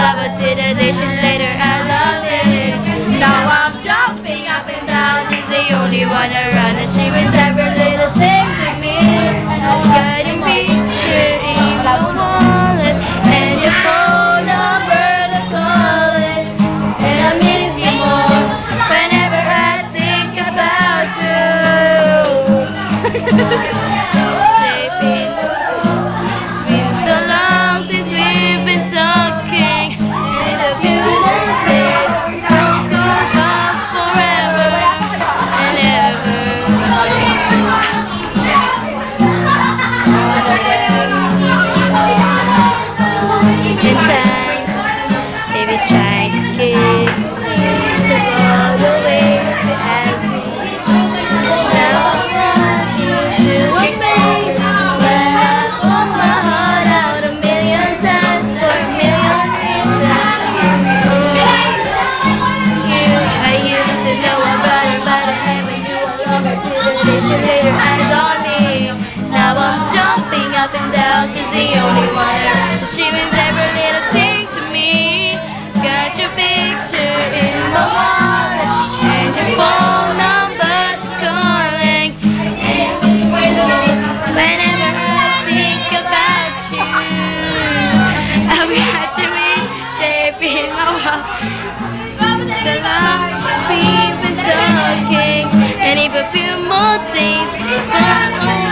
lover till the day she later I lost it. Now I'm jumping up and down. She's the only one around, and she was every little thing to me. Got a picture in my wallet and your phone number to call it. And I miss you more whenever I think about you. Been so long since we've been talking, and the beautiful days don't go on forever and ever. In times, maybe trying to keep all the ways it has been. Now I want you to remain, but I pour my heart out a million times for a million reasons. I used to know about her, but I never knew I loved her till the day she laid her eyes on me. Now I'm jumping up and down, she's the only one around. She means every little thing to me. Got your picture in my wallet and your phone number to calling. And whenever I think about you, I'll be happy deep in my wallet. So long we've been talking, and if a few more days go on.